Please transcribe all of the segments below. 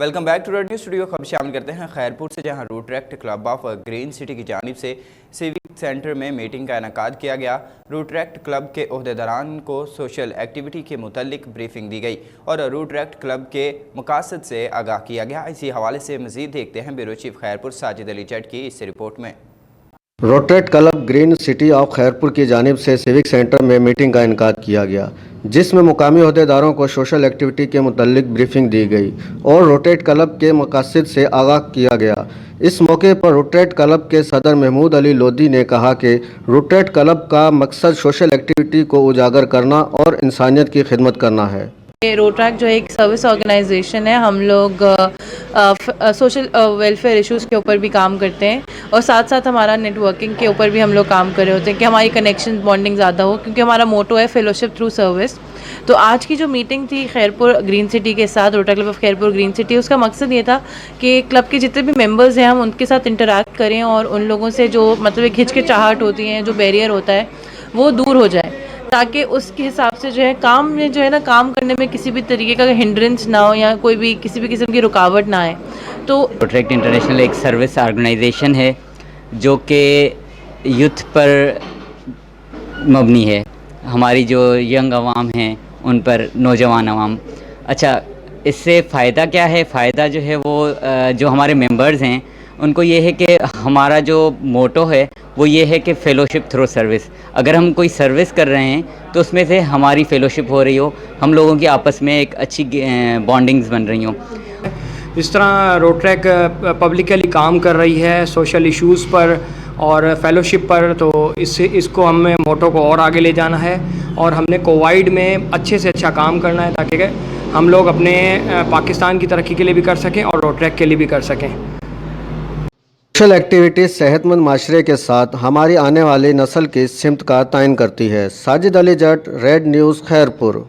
Welcome back to red news studio. खबर शामिल करते हैं खैरपुर से, जहां Rotaract club of Green City की जानिब से सिविक सेंटर में मीटिंग का इनेकाद किया गया। रूटरेक्ट क्लब के ओहदेदारान को सोशल एक्टिविटी के मुतल्लिक ब्रीफिंग दी गई और रूटरेक्ट क्लब के मकासद से आगाह किया गया। इसी हवाले से मज़ीद देखते हैं ब्यूरो चीफ खैरपुर साजिद अली जट की इस रिपोर्ट में। Rotaract club green city of Khairpur की जानिब से सिविक सेंटर में मीटिंग का इनेकाद किया गया, जिसमें मुकामी अहदेदारों को सोशल एक्टिविटी के मुतल्लिक ब्रीफिंग दी गई और रोटरेक्ट क्लब के मकासद से आगाह किया गया। इस मौके पर रोटरेक्ट क्लब के सदर महमूद अली लोधी ने कहा कि रोटरेक्ट क्लब का मकसद सोशल एक्टिविटी को उजागर करना और इंसानियत की खिदमत करना है। रोटरैक्ट जो एक सर्विस ऑर्गेनाइजेशन है, हम लोग सोशल वेलफेयर इश्यूज़ के ऊपर भी काम करते हैं और साथ साथ हमारा नेटवर्किंग के ऊपर भी हम लोग काम कर रहे होते हैं कि हमारी कनेक्शन बॉन्डिंग ज़्यादा हो, क्योंकि हमारा मोटो है फेलोशिप थ्रू सर्विस। तो आज की जो मीटिंग थी खैरपुर ग्रीन सिटी के साथ, rotary club of Khairpur green city, उसका मकसद ये था कि क्लब के जितने भी मेंबर्स हैं हम उनके साथ इंटरेक्ट करें और उन लोगों से जो मतलब एक हिचकिचाहट होती है, जो बैरियर होता है, वो दूर हो जाए, ताकि उसके हिसाब से जो है काम में जो है ना, काम करने में किसी भी तरीके का हिंड्रेंस ना हो या कोई भी किसी भी किस्म की रुकावट ना आए। तो रोटरेक्ट इंटरनेशनल एक सर्विस ऑर्गेनाइजेशन है जो कि यूथ पर मबनी है। हमारी जो यंग आवाम हैं उन पर, नौजवान आवाम। अच्छा, इससे फ़ायदा क्या है? फ़ायदा जो है वो जो हमारे मेंबर्स हैं उनको ये है कि हमारा जो मोटो है वो ये है कि फ़ेलोशिप थ्रू सर्विस। अगर हम कोई सर्विस कर रहे हैं तो उसमें से हमारी फ़ेलोशिप हो रही हो, हम लोगों की आपस में एक अच्छी बॉन्डिंग्स बन रही हों। इस तरह रोटरेक पब्लिकली काम कर रही है सोशल इश्यूज़ पर और फेलोशिप पर, तो इसको हमें मोटो को और आगे ले जाना है और हमने कोवाइड में अच्छे से अच्छा काम करना है ताकि हम लोग अपने पाकिस्तान की तरक्की के लिए भी कर सकें और रोटरेक के लिए भी कर सकें। सोशल एक्टिविटीज सेहतमंद माशरे के साथ हमारी आने वाली नस्ल की सिमत का तयन करती है। साजिद अली जट, रेड न्यूज़, खैरपुर।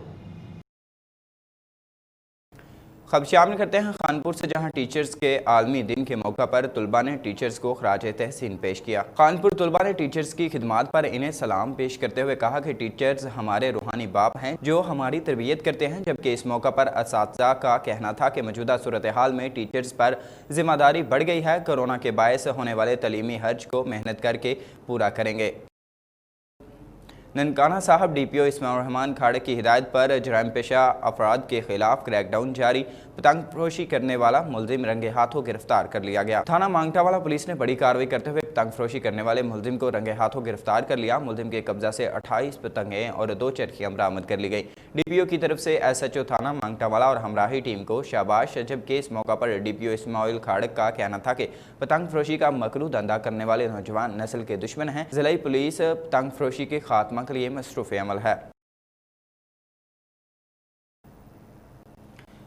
खबर शामिल करते हैं खानपुर से, जहां टीचर्स के आलमी दिन के मौका पर तलबा ने टीचर्स को खराज तहसीन पेश किया। खानपुर तलबा ने टीचर्स की खिदमात पर इन्हें सलाम पेश करते हुए कहा कि टीचर्स हमारे रूहानी बाप हैं जो हमारी तरबियत करते हैं। जबकि इस मौका पर असातिज़ा का कहना था कि मौजूदा सूरत हाल में टीचर्स पर जिम्मेदारी बढ़ गई है। कोरोना के बायस होने वाले तलीमी हर्ज को मेहनत करके पूरा करेंगे। ननकाना साहब DPO इस्माइल रहमान खाड़े की हिदायत पर जराइम पेशा अफराद के खिलाफ क्रैकडाउन जारी। पतंग फरोशी करने वाला मुलजिम रंगे हाथों गिरफ्तार कर लिया गया। थाना मांगटावाला पुलिस ने बड़ी कार्रवाई करते हुए पतंग फरोशी करने वाले मुलजिम को रंगे हाथों गिरफ्तार कर लिया। मुलजिम के कब्जा से 28 पतंगें और 2 चरखियां बरामद कर ली गई। DPO की तरफ से SHO थाना मांगटावाला और हमराही टीम को शाबाश। जबकि इस मौका पर DPO इस्माइल खाड़क का कहना था कि पतंग फरोशी का मकरू धंधा करने वाले नौजवान नस्ल के दुश्मन हैं। जिला पुलिस पतंग फरोशी के खात्मा के लिए मसरूफ़ अमल है।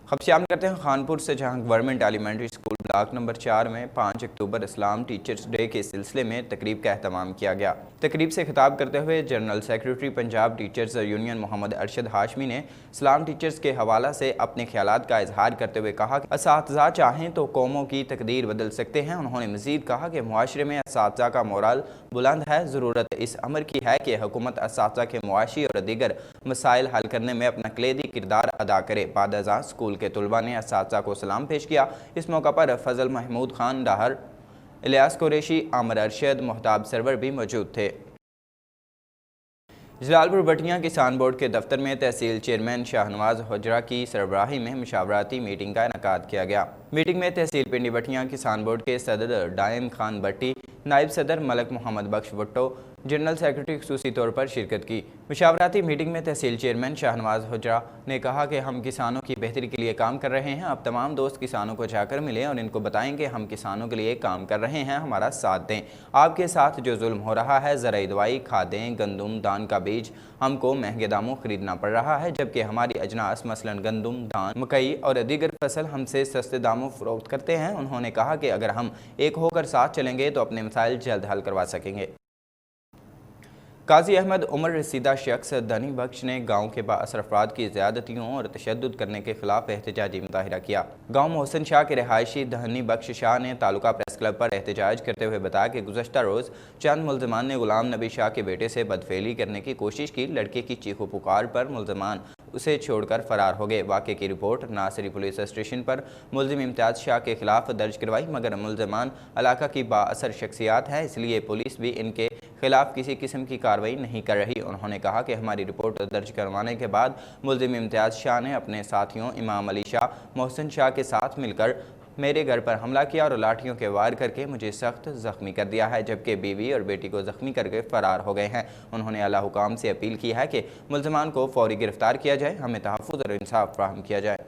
खबर शामिल करते हैं खानपुर से, जहां government elementary school block number 4 में 5 अक्टूबर इस्लाम टीचर्स डे के सिलसिले में तकरीब का एहतमाम किया गया। तकरीब से खिताब करते हुए general secretary Punjab teachers union Mohammad Arshad Hashmi ने इस्लाम टीचर्स के हवाला से अपने ख्यालात का इजहार करते हुए कहा कि असातिज़ा चाहें तो कौमों की तकदीर बदल सकते हैं। उन्होंने मज़ीद कहा कि मुआशरे में असातिज़ा का मोराल बुलंद है। ज़रूरत इस अमर की है कि हुकूमत असातिज़ा के मुआशी और दीगर मसाइल हल करने में अपना कलीदी किरदार अदा करे। बाद अज़ां स्कूल के तलबा ने असातिज़ा को सलाम पेश किया। इस मौका पर फजल महमूद खान डाहर, इलियास कुरैशी, आमिर अरशद, मोहताब सरवर भी मौजूद थे। जलालपुर बटियां किसान बोर्ड के दफ्तर में तहसील चेयरमैन शाहनवाज हुजरा की सरबराही में मुशावरती मीटिंग का इनेकाद किया गया। मीटिंग में तहसील पिंडी बटियां किसान बोर्ड के सदर डायम खान भट्टी, नायब सदर मलक मोहम्मद बख्श भुट्टो, जनरल सेक्रेटरी खुसूसी तौर पर शिरकत की। मुशावरती मीटिंग में तहसील चेयरमैन शाहनवाज हुजरा ने कहा कि हम किसानों की बेहतरी के लिए काम कर रहे हैं। अब तमाम दोस्त किसानों को जाकर मिलें और इनको बताएं कि हम किसानों के लिए काम कर रहे हैं, हमारा साथ दें। आपके साथ जो जुल्म हो रहा है, ज़राई दवाई, खादें, गंदम, धान का बीज हमको महंगे दामों खरीदना पड़ रहा है, जबकि हमारी अजनास मसलन गंदम, धान, मकई और दीगर फसल हमसे सस्ते दामों फरोख्त करते हैं। उन्होंने कहा कि अगर हम एक होकर साथ चलेंगे तो अपने मसाइल जल्द हल करवा सकेंगे। काजी अहमद उमर रसीदा शख्स धनी बख्श ने गाँव के बाअसर अफराद की ज़्यादतियों और तशद्दुद करने के खिलाफ एहतजाजी मुजाहिरा किया। गाँव मोहसिन शाह के रहायशी धनी बख्श शाह ने तालुका प्रेस क्लब पर एहतजाज करते हुए बताया कि गुज़श्ता रोज़ चंद मुलजमान ने गुलाम नबी शाह के बेटे से बदफेली करने की कोशिश की। लड़के की चीखो पुकार पर मुलजमान उसे छोड़कर फरार हो गए। वाक़े की रिपोर्ट नासिरी पुलिस स्टेशन पर मुलजिम इम्तियाज़ शाह के खिलाफ दर्ज करवाई, मगर मुलजमान इलाका की बाअसर शख्सियात है, इसलिए पुलिस भी इनके खिलाफ किसी किस्म की कार्रवाई नहीं कर रही। उन्होंने कहा कि हमारी रिपोर्ट दर्ज करवाने के बाद मुलजिम इम्तियाज़ शाह ने अपने साथियों इमाम अली शाह, मोहसिन शाह के साथ मिलकर मेरे घर पर हमला किया और लाठियों के वार करके मुझे सख्त ज़ख्मी कर दिया है, जबकि बीवी और बेटी को ज़ख्मी करके फ़रार हो गए हैं। उन्होंने आला हुकाम से अपील की है कि मुलजमान को फ़ौरी गिरफ्तार किया जाए, हमें तहफ़्फ़ुज़ और इंसाफ फ़राहम किया जाए।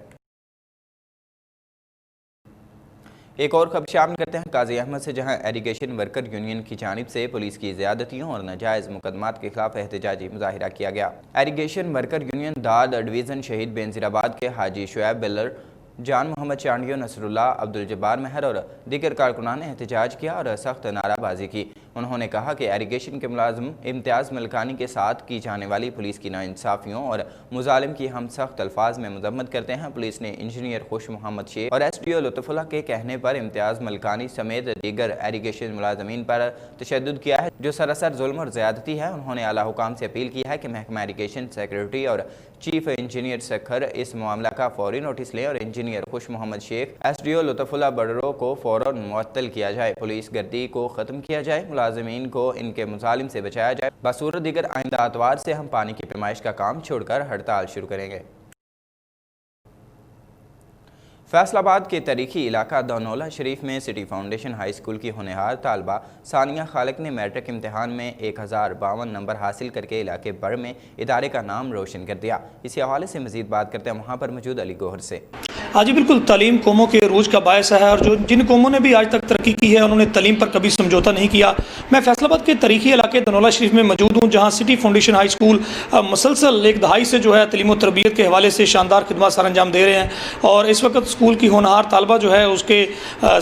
एक और खबर शामिल करते हैं काजी अहमद से, जहां एरीगेशन वर्कर यूनियन की जानिब से पुलिस की ज़्यादतियों और नाजायज़ मुकदमात के खिलाफ एहतजाजी मुजाहिरा किया गया। एरीगेशन वर्कर यूनियन दाद डिवीज़न शहीद बेनज़ीराबाद के हाजी शुएब बिल्लर, जान मोहम्मद चांडियो, नसरुल्लाह, अब्दुल जब्बार महर और दीगर कारकुनान ने एहतजाज किया और सख्त नाराबाजी की। उन्होंने कहा कि एरीगेशन के मुलाजिम इम्तियाज़ मलकानी के साथ की जाने वाली पुलिस की नाइंसाफ़ियों और मुजालिम की हम सख्त अल्फाज में मजम्मत करते हैं। पुलिस ने इंजीनियर खुश मोहम्मद शेख और SDO लुत्फ़ुल्लाह के कहने पर इम्तियाज़ मलकानी समेत दीगर एरीगेशन मुलाजमीन पर तशद्दुद किया है, जो सरासर जुल्म और ज़्यादती है। उन्होंने आला हुकाम से अपील की है कि महकमा एरीगेशन सेक्रेटरी और चीफ इंजीनियर सखर इस मामला का फौरी नोटिस लें और इंजीनियर खुश मोहम्मद शेख, SDO लुत्फ़ुल्लाह बडरो को फ़ौरन मुअत्तल किया जाए, पुलिस गर्दी को ख़त्म किया जाए, मुलाजमीन को इनके मुजालिम से बचाया जाए। बसूरत दीगर आइंदा अतवार से हम पानी की पैमाइश का काम छोड़कर हड़ताल शुरू करेंगे। फैसलाबाद के तारीखी इलाका दौनौला शरीफ में सिटी फाउंडेशन हाई स्कूल की होनहार तालबा सानिया खालिक ने मैट्रिक इम्तिहान में 1052 नंबर हासिल करके इलाके भर में इदारे का नाम रोशन कर दिया। इसी हवाले से मजीद बात करते हैं वहाँ पर मौजूद अली गौहर से। हाँ जी बिल्कुल, तालीम कौमों के रूज का बायस है और जिन कौमों ने भी आज तक तरक्की की है उन्होंने तालीम पर कभी समझौता नहीं किया। मैं फैसलाबाद के तारीखी इलाके दौनौला शरीफ में मौजूद हूँ, जहाँ सिटी फाउंडेशन हाई स्कूल मुसलसल एक दहाई से जो है तालीम और तरबियत के हवाले से शानदार खिदमत सर अंजाम दे रहे हैं। और इस वक्त स्कूल की होनहार तालबा जो है उसके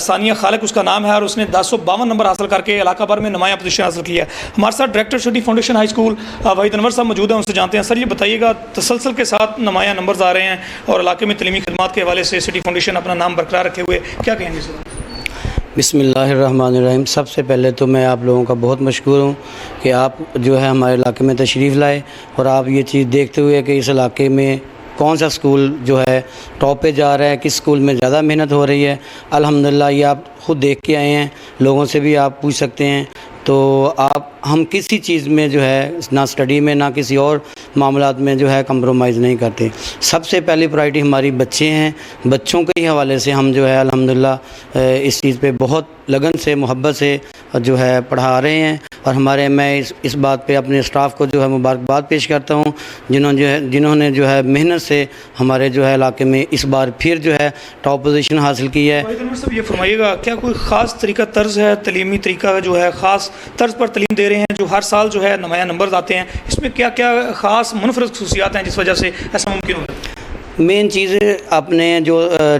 सानिया खालिक उसका नाम है और उसने 1052 नंबर हासिल करके इलाका भर में नुमाया पोजीशन हासिल किया है। हमारे साथ director city foundation high school Waheed Anwar साहब मौजूद हैं, उनसे जानते हैं। सर ये बताइएगा, तसलसल के साथ नुमाया नंबर आ रहे हैं और इलाके में तलीमी खिदमत के हवाले से सिटी फाउंडेशन अपना नाम बरकरार रखे हुए, क्या कहेंगे सर? बिस्मिल्लाहिर्रहमानिर्रहीम। सबसे पहले तो मैं आप लोगों का बहुत मशकूर हूँ कि आप जो है हमारे इलाके में तशरीफ़ लाए और आप ये चीज़ देखते हुए कि इस इलाके में कौन सा स्कूल जो है टॉप पे जा रहा है, किस स्कूल में ज़्यादा मेहनत हो रही है। अल्हम्दुलिल्लाह ये आप ख़ुद देख के आए हैं, लोगों से भी आप पूछ सकते हैं। तो हम किसी चीज़ में जो है ना स्टडी में ना किसी और मामलात में जो है कंप्रोमाइज़ नहीं करते। सबसे पहली प्रायोरिटी हमारी बच्चे हैं, बच्चों के ही हवाले से हम जो है अल्हम्दुलिल्लाह इस चीज़ पे बहुत लगन से मोहब्बत से जो है पढ़ा रहे हैं। और मैं इस बात पे अपने स्टाफ को जो है मुबारकबाद पेश करता हूँ जिन्होंने जो है मेहनत से हमारे जो है इलाके में इस बार फिर जो है टॉप पोजीशन हासिल की है। सब ये फरमाइएगा, क्या कोई ख़ास तरीका तर्ज है, तलीमी तरीका जो है ख़ास तर्ज पर तलीम दे रहे हैं जो हर साल जो है नुमाया नंबर आते हैं, इसमें क्या क्या ख़ास मुनफरद खसूसियात हैं जिस वजह से ऐसा मुमकिन हो रहा है? मेन चीज़ अपने जो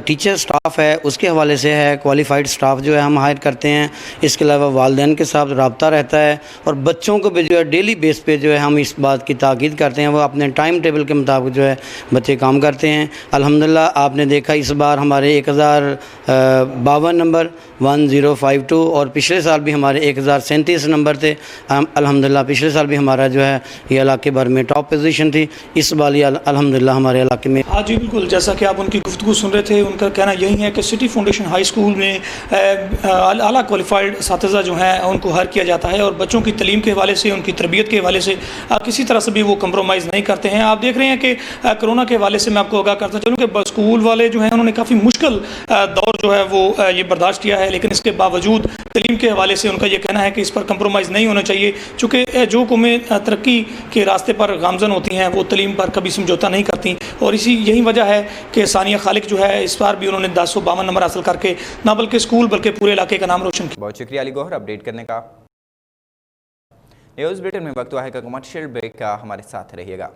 टीचर स्टाफ है उसके हवाले से है, क्वालिफाइड स्टाफ जो है हम हायर करते हैं। इसके अलावा वालिदैन के साथ रब्ता रहता है और बच्चों को भी जो है डेली बेस पे जो है हम इस बात की ताकीद करते हैं, वो अपने टाइम टेबल के मुताबिक जो है बच्चे काम करते हैं। अल्हम्दुलिल्लाह आपने देखा इस बार हमारे 1052 नंबर 1052 और पिछले साल भी हमारे 1037 नंबर थे। अल्हम्दुलिल्लाह पिछले साल भी हमारा जो है ये इलाके भर में टॉप पोजीशन थी। इस बार अल्हम्दुलिल्लाह हमारे इलाके में। हाँ जी बिल्कुल, जैसा कि आप उनकी गुफ्तगू सुन रहे थे, उनका कहना यही है कि सिटी फाउंडेशन हाई स्कूल में आला क्वालिफाइड असातिज़ा जो हैं उनको हायर किया जाता है और बच्चों की तलीम के हवाले से, उनकी तरबियत के हवाले से किसी तरह से भी वो कंप्रोमाइज़ नहीं करते हैं। आप देख रहे हैं कि कोरोना के हवाले से मैं आपको आगाह करता चलूँ कि स्कूल वाले जो हैं उन्होंने काफ़ी मुश्किल दौर जो है वो ये बर्दाश्त किया है, लेकिन इसके बावजूद तलीम के हवाले से उनका ये कहना है कि इस पर कंप्रोमाइज़ नहीं होना चाहिए, चूँकि जो कौमें तरक्की के रास्ते पर गामजन होती हैं वो तलीम पर कभी समझौता नहीं करती। और यही वजह है कि सानिया खालिक जो है इस बार भी उन्होंने 1052 नंबर हासिल करके ना बल्कि स्कूल बल्कि पूरे इलाके का नाम रोशन किया। बहुत शुक्रिया अली गौहर अपडेट करने का। न्यूज़ बुलेटिन में वक्त हुआ है कमर्शियल ब्रेक का, हमारे साथ रहिएगा।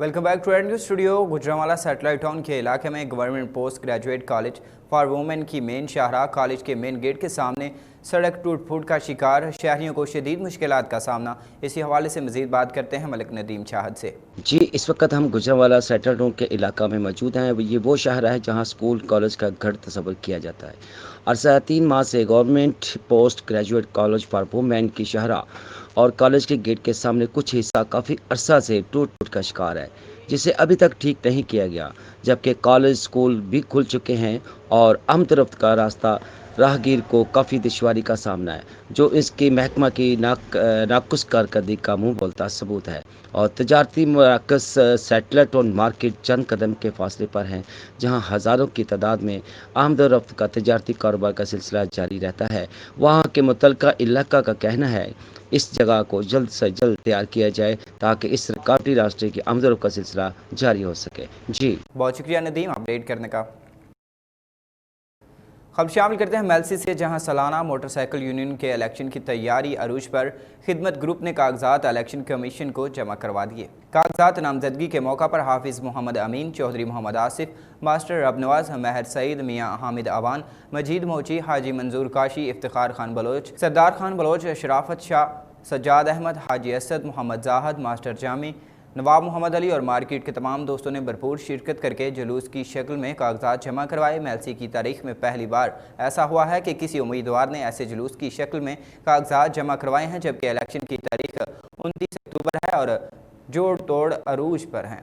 Welcome back to news studio. Gujranwala satellite town के इलाके में government post graduate college for women की मेन शाहराह कॉलेज के मेन गेट के सामने सड़क टूट फूट का शिकार, शहरियों को शदीद मुश्किलात का सामना। इसी हवाले से मजीद बात करते हैं मलिक नदीम चाहत से। जी, इस वक्त हम गुजरांवाला सैटेलाइट टाउन के इलाका में मौजूद हैं। ये वो शाहराह है जहाँ स्कूल कॉलेज का घर तस्वर किया जाता है। अरसा 3 माह से government post graduate college for women की शाहराह और कॉलेज के गेट के सामने कुछ हिस्सा काफ़ी अरसा से टूट फूट का शिकार है, जिसे अभी तक ठीक नहीं किया गया, जबकि कॉलेज स्कूल भी खुल चुके हैं और अमतरफ का रास्ता राहगीर को काफ़ी दुश्वारी का सामना है, जो इसकी महकमा की नाकुस कारकर्दगी का मुँह बोलता सबूत है। और तजारती मराकज़ सैटेलाइट टाउन मार्केट चंद कदम के फासले पर हैं, जहां हज़ारों की तादाद में आमद और रफ्त का तजारती कारोबार का सिलसिला जारी रहता है। वहां के मुतल्लिका इलाका का कहना है इस जगह को जल्द से जल्द तैयार किया जाए ताकि इस रुकावटी रास्ते की आमद और रफ्त का सिलसिला जारी हो सके। जी, बहुत शुक्रिया नदीम अपडेट करने का। खबर शामिल करते हैं मेलसी से, जहां सालाना मोटरसाइकिल यूनियन के इलेक्शन की तैयारी अरूज पर खिदमत ग्रुप ने कागजात इलेक्शन कमीशन को जमा करवा दिए। कागजात नामजदगी के मौका पर हाफिज़ मोहम्मद अमीन, चौधरी मोहम्मद आसिफ, मास्टर रबनवाज, महर सईद, मियाँ हामिद अवान, मजीद मोची, हाजी मंजूर काशी, इफ्तिखार खान बलोच, सरदार खान बलोच, शराफत शाह, सज्जाद अहमद, हाजी असद, मोहम्मद जाहद, मास्टर जामी, नवाब मोहम्मद अली और मार्केट के तमाम दोस्तों ने भरपूर शिरकत करके जुलूस की शक्ल में कागजात जमा करवाए। मेलसी की तारीख में पहली बार ऐसा हुआ है कि किसी उम्मीदवार ने ऐसे जुलूस की शक्ल में कागजात जमा करवाए हैं, जबकि इलेक्शन की तारीख 29 अक्टूबर है और जोड़ तोड़ अरूज पर हैं।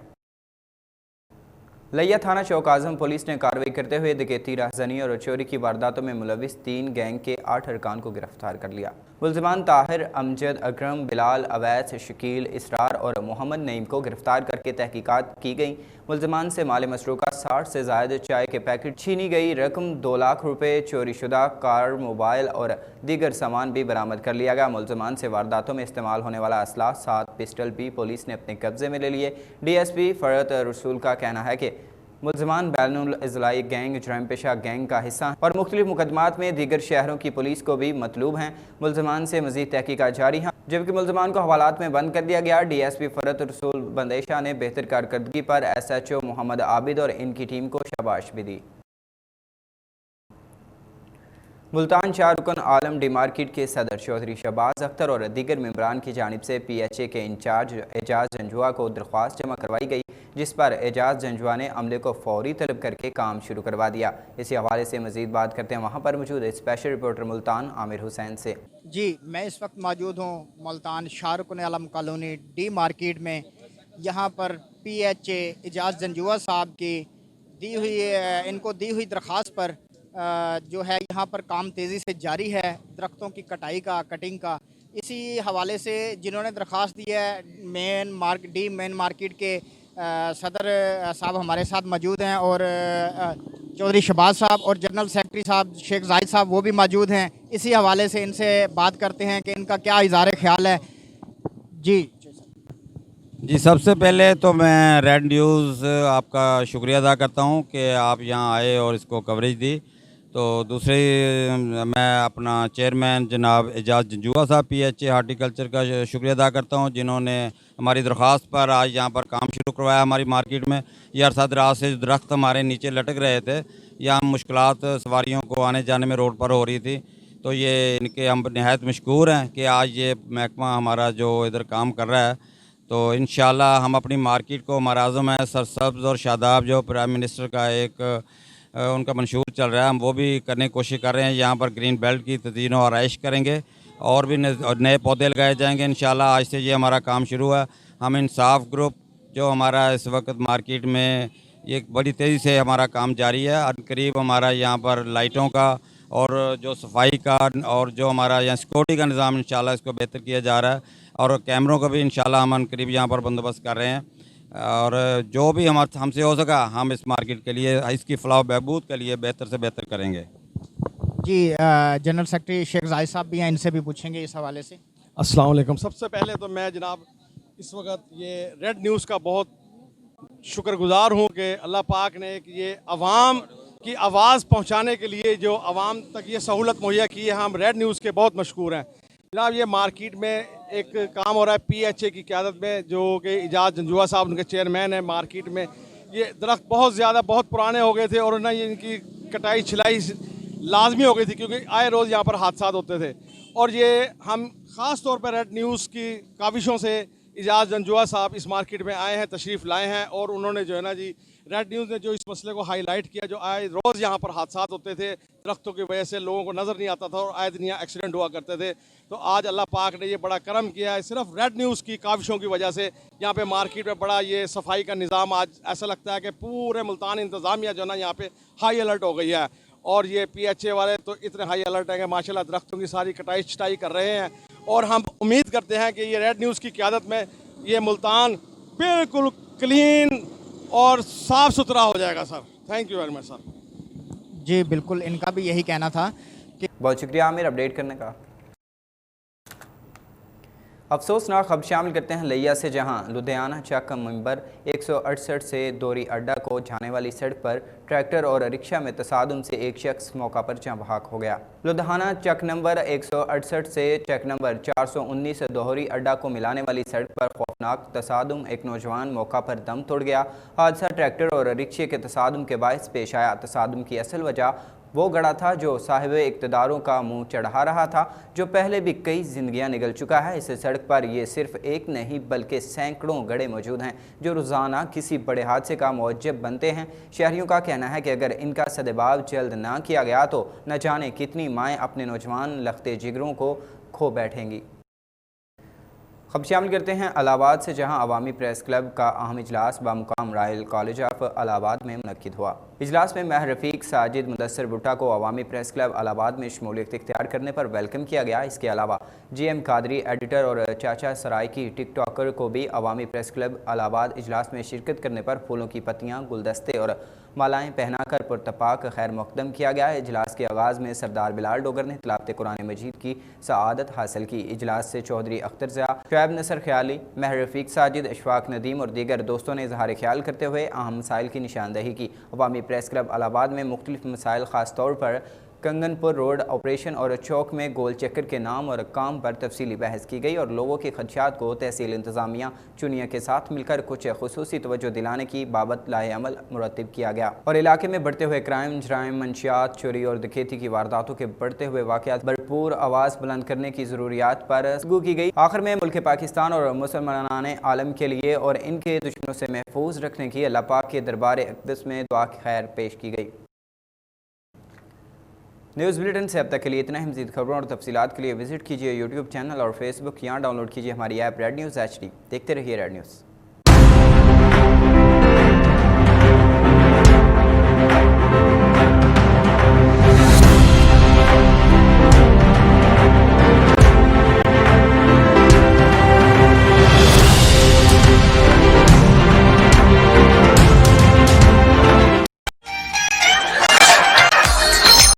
लिया थाना चौक आजम पुलिस ने कार्रवाई करते हुए डकैती, राहज़नी और चोरी की वारदातों में मुलविस 3 गैंग के 8 अरकान को गिरफ्तार कर लिया। मुल्ज़िमान ताहिर, अमजद, अकरम, बिलाल, अवैस, शकील, इसरार और मोहम्मद नईम को गिरफ्तार करके तहकीकात की गई। मुल्ज़िमान से माल मसरूका 60 से ज़ायद चाय के पैकेट, छीनी गई रकम 2 लाख रुपये, चोरी शुदा कार, मोबाइल और दीगर सामान भी बरामद कर लिया गया। मुल्ज़िमान से वारदातों में इस्तेमाल होने वाला असला 7 पिस्टल भी पुलिस ने अपने कब्जे में ले लिए। DSP फ़रत रसूल का कहना है कि मुल्ज़िमान बैनुल इज़लाई गैंग, जुर्म पेशा गैंग का हिस्सा और मुख्तलिफ मुकदमात में दीगर शहरों की पुलिस को भी मतलूब हैं। मुल्ज़िमान से मज़ीद तहकीकात जारी हैं, जबकि मुल्ज़िमान को हवालात में बंद कर दिया गया। DSP फ़रत रसूल बंदेशा ने बेहतर कारकर्दगी पर SHO मोहम्मद आबिद और इनकी टीम को शाबाश भी दी। मुल्तान शाह रुकन आलम डी मार्केट के सदर चौधरी शहबाज अख्तर और दीगर मेंबरान की जानिब से PHA के इंचार्ज एजाज जंजुआ को दरख्वास्त जमा करवाई गई, जिस पर एजाज जंजुआ ने अमले को फौरी तलब करके काम शुरू करवा दिया। इसी हवाले से मजीद बात करते हैं वहाँ पर मौजूद स्पेशल रिपोर्टर मुल्तान आमिर हुसैन से। जी, मैं इस वक्त मौजूद हूँ मुल्तान शाह रुकन आलम कॉलोनी डी मार्केट में। यहाँ पर PHA एजाज जंजुआ साहब की इनको दी हुई दरख्वास्त पर जो है यहाँ पर काम तेज़ी से जारी है, दरख्तों की कटाई का, कटिंग का। इसी हवाले से जिन्होंने दरख्वास्त दी है मेन मार्केट के सदर साहब हमारे साथ मौजूद हैं और चौधरी शहबाज साहब और जनरल सेक्रेटरी साहब शेख जाहिद साहब वो भी मौजूद हैं। इसी हवाले से इनसे बात करते हैं कि इनका क्या इज़हार ख्याल है। जी, सबसे पहले तो मैं रेड न्यूज़ आपका शुक्रिया अदा करता हूँ कि आप यहाँ आए और इसको कवरेज दी। तो दूसरी मैं अपना चेयरमैन जनाब एजाज जंजुआ साहब PHA हार्टिकल्चर का शुक्रिया अदा करता हूँ, जिन्होंने हमारी दरख्वास्त पर आज यहाँ पर काम शुरू करवाया हमारी मार्केट में। ये अरसा दराज से दरख्त हमारे नीचे लटक रहे थे, यहाँ मुश्किलात सवारियों को आने जाने में रोड पर हो रही थी, तो ये इनके हम नहायत मशकूर हैं कि आज ये महकमा हमारा जो इधर काम कर रहा है। तो इंशाल्लाह हम अपनी मार्केट को, हमारा आज़म है सरसब्ज़ और शादाब, जो प्राइम मिनिस्टर का एक उनका मंशूर चल रहा है, हम वो भी करने की कोशिश कर रहे हैं। यहाँ पर ग्रीन बेल्ट की तज़ीन और आराइश करेंगे और भी नए पौधे लगाए जाएंगे इंशाल्लाह। आज से ये हमारा काम शुरू है। हम इंसाफ ग्रुप जो हमारा इस वक्त मार्केट में ये बड़ी तेज़ी से हमारा काम जारी है। करीब हमारा यहाँ पर लाइटों का और जो सफाई का और जो हमारा यहाँ सिक्योरिटी का निज़ाम इंशाल्लाह इसको बेहतर किया जा रहा है और कैमरों का भी इंशाल्लाह हम करीब यहाँ पर बंदोबस्त कर रहे हैं और जो भी हमसे हो सका हम इस मार्केट के लिए, इसकी फलाह बहबूद के लिए बेहतर से बेहतर करेंगे। जी, जनरल सेक्रेटरी शेख जाहिद साहब भी हैं, इनसे भी पूछेंगे इस हवाले से। अस्सलाम वालेकुम। सबसे पहले तो मैं जनाब इस वक्त ये रेड न्यूज़ का बहुत शुक्रगुजार हूँ कि अल्लाह पाक ने ये अवाम की आवाज़ पहुँचाने के लिए जो अवाम तक ये सहूलत मुहैया की है, हम रेड न्यूज़ के बहुत मशकूर हैं। जनाब ये मार्केट में एक काम हो रहा है PHA की क़यादत में, जो कि इजाज़ जंजुआ साहब उनके चेयरमैन हैं। मार्केट में ये दरख्त बहुत पुराने हो गए थे और ना ये इनकी कटाई छिलाई लाजमी हो गई थी, क्योंकि आए रोज़ यहाँ पर हादसा होते थे। और ये हम ख़ास तौर पर रेड न्यूज़ की काविशों से इजाज़ जंजुआ साहब इस मार्केट में आए हैं, तशरीफ़ लाए हैं, और उन्होंने जो है ना जी रेड न्यूज़ ने जो इस मसले को हाईलाइट किया, जो आए रोज़ यहाँ पर हादसा होते थे, दरख्तों की वजह से लोगों को नज़र नहीं आता था और आए दिन यहाँ एक्सीडेंट हुआ करते थे। तो आज अल्लाह पाक ने ये बड़ा करम किया है, सिर्फ रेड न्यूज़ की काविशों की वजह से यहाँ पे मार्केट में बड़ा ये सफाई का निज़ाम, आज ऐसा लगता है कि पूरे मुल्तान इंतज़ामिया जो है ना यहाँ पे हाई अलर्ट हो गई है। और ये PHA वाले तो इतने हाई अलर्ट हैं कि माशाल्लाह दरख्तों की सारी कटाई छटाई कर रहे हैं, और हम उम्मीद करते हैं कि ये रेड न्यूज़ की क़यादत में ये मुल्तान बिल्कुल क्लीन और साफ़ सुथरा हो जाएगा sir. Thank you very much sir. जी बिल्कुल, इनका भी यही कहना था कि बहुत शुक्रिया आमिर अपडेट करने का। अफसोसनाक खबर शामिल करते हैं लिया से, जहां लुधियाना चक मंबर 168 से दोरी अड्डा को जाने वाली सड़क पर ट्रैक्टर और रिक्शा में तसादुम से एक शख्स मौका पर जाँ बहक हो गया। लुधियाना चक नंबर 168 से चक नंबर 419 दोहरी अड्डा को मिलाने वाली सड़क पर खौफनाक तसादुम, एक नौजवान मौका पर दम तोड़ गया। हादसा ट्रैक्टर और रिक्शे के तसादुम के बायस पेश आया। तसादुम की असल वजह वो गड़ा था जो साहिब इक़्तिदारों का मुंह चढ़ा रहा था, जो पहले भी कई जिंदगियां निगल चुका है। इस सड़क पर ये सिर्फ एक नहीं बल्कि सैकड़ों गड़े मौजूद हैं जो रोज़ाना किसी बड़े हादसे का मौजब बनते हैं। शहरियों का कहना है कि अगर इनका सदेबाब जल्द ना किया गया तो न जाने कितनी माएँ अपने नौजवान लखते जिगरों को खो बैठेंगी। खबर शामिल करते हैं इलाहाबाद से, जहां अवामी प्रेस क्लब का अहम इजलास बामुकाम रॉयल कॉलेज ऑफ इलाहाबाद में मुनक्किद हुआ। इजलास में महर रफ़ीक, साजिद, मुदस्सर भुट्टा को अवामी प्रेस क्लब इलाहाबाद में शमूलियत इख्तियार करने पर वेलकम किया गया। इसके अलावा GM कादरी, एडिटर और चाचा सराय की टिकटॉकर को भी अवामी प्रेस क्लब इलाहाबाद इजलास में शिरकत करने पर फूलों की पत्तियाँ, गुलदस्ते और मालाएँ पहनाकर पुरतपाक खैर मुक़दम किया गया। इजलास के आगाज़ में सरदार बिलाल डोगर ने तिलावत कुरान मजीद की सआदत हासिल की। इजलास से चौधरी अख्तर ज़िया, शुएब नसर ख्याली, महर रफ़ीक, साजिद, अशफाक नदीम और दीगर दोस्तों ने इजहार ख्याल करते हुए अहम मसाइल की निशानदही की। अवामी प्रेस क्लब इलाहाबाद में मुख्तलिफ मसाइल, ख़ास तौर पर कंगनपुर रोड ऑपरेशन और चौक में गोल चक्कर के नाम और काम पर तफसीली बहस की गई और लोगों के खदशात को तहसील इंतज़ामिया चुनिया के साथ मिलकर कुछ खुसूसी तवज्जो दिलाने की बाबत लाए अमल मुरतब किया गया। और इलाके में बढ़ते हुए क्राइम, जराइम, मंशियात, चोरी और डकैती की वारदातों के बढ़ते हुए वाक़यात भरपूर आवाज़ बुलंद करने की ज़रूरियात पर गुफ्तगू की गई। आखिर में मुल्क पाकिस्तान और मुसलमान आलम के लिए और इनके दुश्मनों से महफूज रखने की अल्लाह पाक के दरबार अक़दस में दुआ खैर पेश की गई। न्यूज़ बुलेटिन से अब तक के लिए इतना ही। मज़ीद खबरों और तफसीलात के लिए विजिट कीजिए YouTube चैनल और Facebook। यहाँ डाउनलोड कीजिए हमारी ऐप रेड न्यूज़ HD। देखते रहिए रेड न्यूज़।